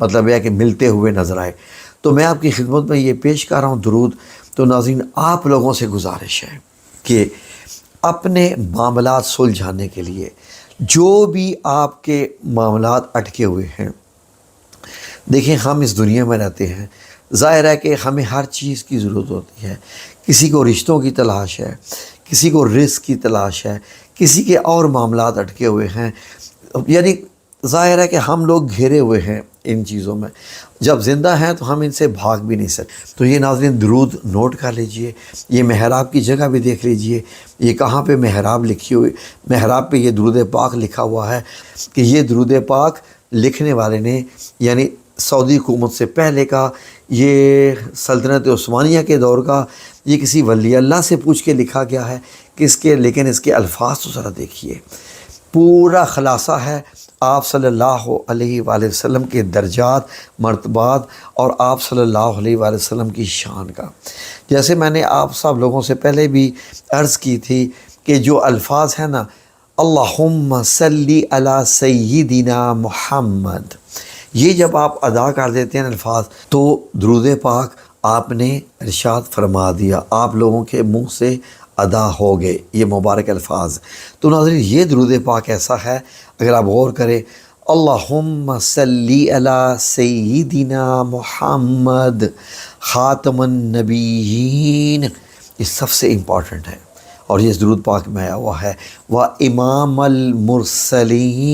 مطلب یہ ہے کہ ملتے ہوئے نظر آئے۔ تو میں آپ کی خدمت میں یہ پیش کر رہا ہوں درود۔ تو ناظرین آپ لوگوں سے گزارش ہے کہ اپنے معاملات سلجھانے کے لیے جو بھی آپ کے معاملات اٹکے ہوئے ہیں، دیکھیں ہم اس دنیا میں رہتے ہیں، ظاہر ہے کہ ہمیں ہر چیز کی ضرورت ہوتی ہے۔ کسی کو رشتوں کی تلاش ہے، کسی کو رزق کی تلاش ہے، کسی کے اور معاملات اٹکے ہوئے ہیں، یعنی ظاہر ہے کہ ہم لوگ گھیرے ہوئے ہیں ان چیزوں میں۔ جب زندہ ہیں تو ہم ان سے بھاگ بھی نہیں سکتے۔ تو یہ ناظرین درود نوٹ کر لیجئے، یہ محراب کی جگہ بھی دیکھ لیجئے، یہ کہاں پہ محراب لکھی ہوئی، محراب پہ یہ درود پاک لکھا ہوا ہے کہ یہ درود پاک لکھنے والے نے یعنی سعودی حکومت سے پہلے کا، یہ سلطنت عثمانیہ کے دور کا، یہ کسی ولی اللہ سے پوچھ کے لکھا گیا ہے کس کے، لیکن اس کے الفاظ تو ذرا دیکھیے، پورا خلاصہ ہے آپ صلی اللہ علیہ وآلہ وسلم کے درجات، مرتبات اور آپ صلی اللہ علیہ وآلہ وسلم کی شان کا۔ جیسے میں نے آپ سب لوگوں سے پہلے بھی عرض کی تھی کہ جو الفاظ ہیں نا، اللہم صلی علی سیدنا محمد، یہ جب آپ ادا کر دیتے ہیں الفاظ تو درود پاک آپ نے ارشاد فرما دیا، آپ لوگوں کے منہ سے ادا ہو گئے یہ مبارک الفاظ۔ تو ناظرین یہ درود پاک ایسا ہے، اگر آپ غور کریں، اللہم صلی علی سیدنا محمد خاتم النبیین، یہ سب سے امپورٹنٹ ہے، اور یہ درود پاک میں آیا ہوا ہے وَإِمَامَ الْمُرْسَلِينَ۔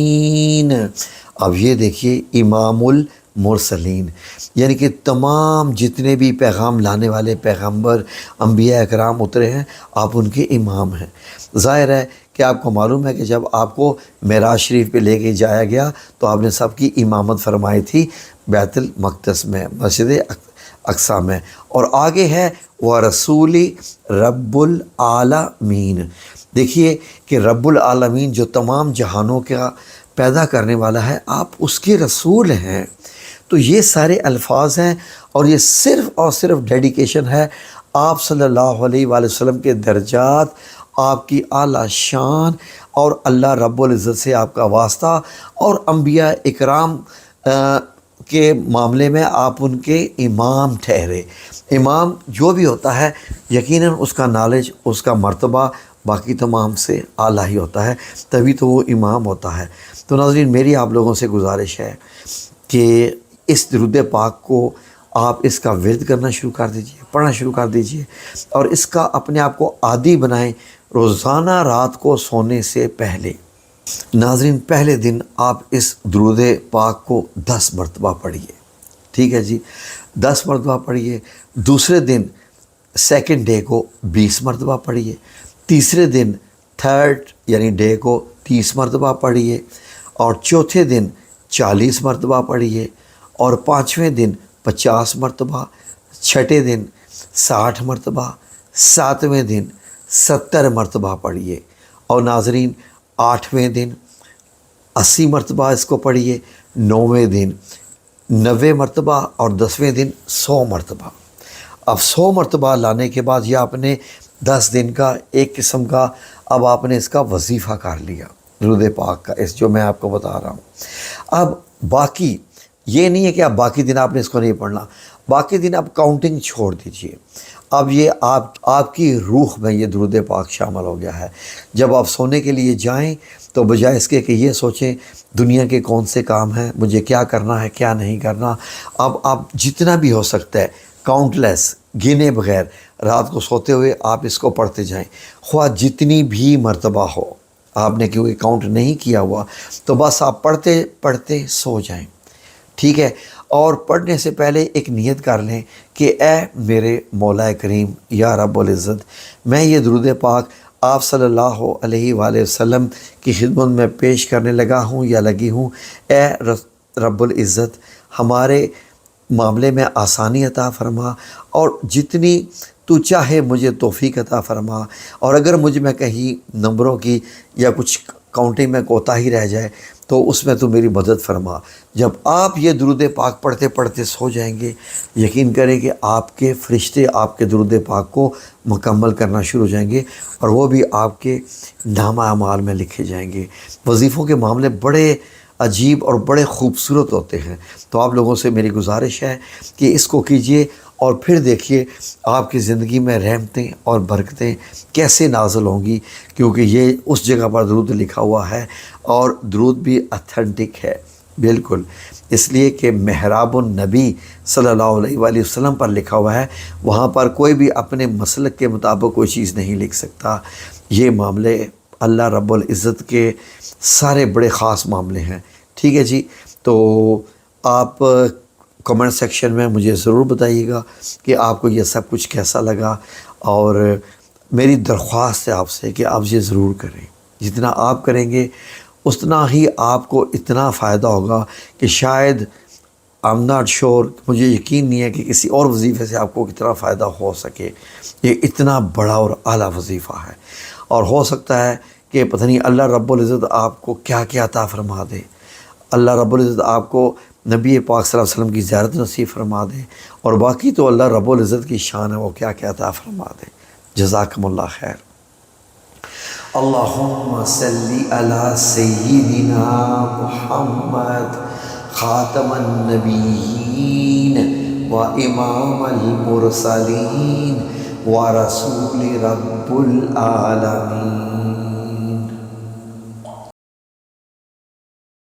اب یہ دیکھیے امام المرسلین، یعنی کہ تمام جتنے بھی پیغام لانے والے پیغمبر انبیاء اکرام اترے ہیں آپ ان کے امام ہیں۔ ظاہر ہے کہ آپ کو معلوم ہے کہ جب آپ کو معراج شریف پہ لے کے جایا گیا تو آپ نے سب کی امامت فرمائی تھی بیت المقدس میں، مسجد اقصیٰ میں، اور آگے ہے وَرَسُولِ رب العالمین۔ دیکھیے کہ رب العالمین جو تمام جہانوں کا پیدا کرنے والا ہے، آپ اس کے رسول ہیں۔ تو یہ سارے الفاظ ہیں، اور یہ صرف اور صرف ڈیڈیکیشن ہے آپ صلی اللہ علیہ وآلہ وسلم کے درجات، آپ کی اعلیٰ شان، اور اللہ رب العزت سے آپ کا واسطہ، اور انبیاء اکرام کے معاملے میں آپ ان کے امام ٹھہرے۔ امام جو بھی ہوتا ہے یقیناً اس کا نالج، اس کا مرتبہ باقی تمام سے اعلیٰ ہی ہوتا ہے، تبھی تو وہ امام ہوتا ہے۔ تو ناظرین میری آپ لوگوں سے گزارش ہے کہ اس درود پاک کو آپ اس کا ورد کرنا شروع کر دیجئے، پڑھنا شروع کر دیجئے، اور اس کا اپنے آپ کو عادی بنائیں روزانہ رات کو سونے سے پہلے۔ ناظرین پہلے دن آپ اس درود پاک کو 10 مرتبہ پڑھیے، ٹھیک ہے جی، 10 مرتبہ پڑھیے۔ دوسرے دن سیکنڈ ڈے کو 20 مرتبہ پڑھیے، تیسرے دن تھرڈ یعنی ڈے کو 30 مرتبہ پڑھیے، اور چوتھے دن 40 مرتبہ پڑھیے، اور پانچویں دن 50 مرتبہ، چھٹے دن 60 مرتبہ، ساتویں دن 70 مرتبہ پڑھیے، اور ناظرین آٹھویں دن 80 مرتبہ اس کو پڑھیے، نویں دن 90 مرتبہ، اور 10ویں دن 100 مرتبہ۔ اب 100 مرتبہ لانے کے بعد یہ آپ نے 10 دن کا ایک قسم کا اب آپ نے اس کا وظیفہ کر لیا درود پاک کا، اس جو میں آپ کو بتا رہا ہوں۔ اب باقی یہ نہیں ہے کہ اب باقی دن آپ نے اس کو نہیں پڑھنا، باقی دن آپ کاؤنٹنگ چھوڑ دیجئے۔ اب یہ آپ کی روح میں یہ درود پاک شامل ہو گیا ہے۔ جب آپ سونے کے لیے جائیں تو بجائے اس کے کہ یہ سوچیں دنیا کے کون سے کام ہیں، مجھے کیا کرنا ہے کیا نہیں کرنا، اب آپ جتنا بھی ہو سکتا ہے کاؤنٹ لیس، گنے بغیر رات کو سوتے ہوئے آپ اس کو پڑھتے جائیں، خواہ جتنی بھی مرتبہ ہو۔ آپ نے کیونکہ کاؤنٹ نہیں کیا ہوا تو بس آپ پڑھتے پڑھتے سو جائیں، ٹھیک ہے۔ اور پڑھنے سے پہلے ایک نیت کر لیں کہ اے میرے مولا کریم یا رب العزت، میں یہ درود پاک آپ صلی اللہ علیہ وآلہ وسلم کی خدمت میں پیش کرنے لگا ہوں یا لگی ہوں۔ اے رب العزت ہمارے معاملے میں آسانی عطا فرما، اور جتنی تو چاہے مجھے توفیق عطا فرما، اور اگر میں کہیں نمبروں کی یا کچھ کاؤنٹنگ میں کوتاہی رہ جائے تو اس میں تو میری مدد فرما۔ جب آپ یہ درود پاک پڑھتے پڑھتے سو جائیں گے، یقین کریں کہ آپ کے فرشتے آپ کے درود پاک کو مکمل کرنا شروع ہو جائیں گے، اور وہ بھی آپ کے نامہ اعمال میں لکھے جائیں گے۔ وظیفوں کے معاملے بڑے عجیب اور بڑے خوبصورت ہوتے ہیں۔ تو آپ لوگوں سے میری گزارش ہے کہ اس کو کیجئے اور پھر دیکھیے آپ کی زندگی میں رحمتیں اور برکتیں کیسے نازل ہوں گی، کیونکہ یہ اس جگہ پر درود لکھا ہوا ہے اور درود بھی اتھینٹک ہے بالکل، اس لیے کہ محراب النبی صلی اللہ علیہ وآلہ وسلم پر لکھا ہوا ہے، وہاں پر کوئی بھی اپنے مسلک کے مطابق کوئی چیز نہیں لکھ سکتا۔ یہ معاملے اللہ رب العزت کے سارے بڑے خاص معاملے ہیں، ٹھیک ہے جی۔ تو آپ کمنٹ سیکشن میں مجھے ضرور بتائیے گا کہ آپ کو یہ سب کچھ کیسا لگا، اور میری درخواست ہے آپ سے کہ آپ یہ ضرور کریں، جتنا آپ کریں گے اتنا ہی آپ کو اتنا فائدہ ہوگا کہ شاید I'm not sure، مجھے یقین نہیں ہے کہ کسی اور وظیفے سے آپ کو کتنا فائدہ ہو سکے۔ یہ اتنا بڑا اور اعلیٰ وظیفہ ہے، اور ہو سکتا ہے کہ پتہ نہیں اللہ رب العزت آپ کو کیا کیا عطا فرما دے، اللہ رب العزت آپ کو نبی پاک صلی اللہ علیہ وسلم کی زیارت نصیب فرما دے، اور باقی تو اللہ رب العزت کی شان ہے، وہ کیا کیا عطا فرما دے۔ جزاکم اللہ خیر۔ اللہم صلی علی سیدنا محمد خاتم النبیین و امام المرسلین و رسول رب العالمین۔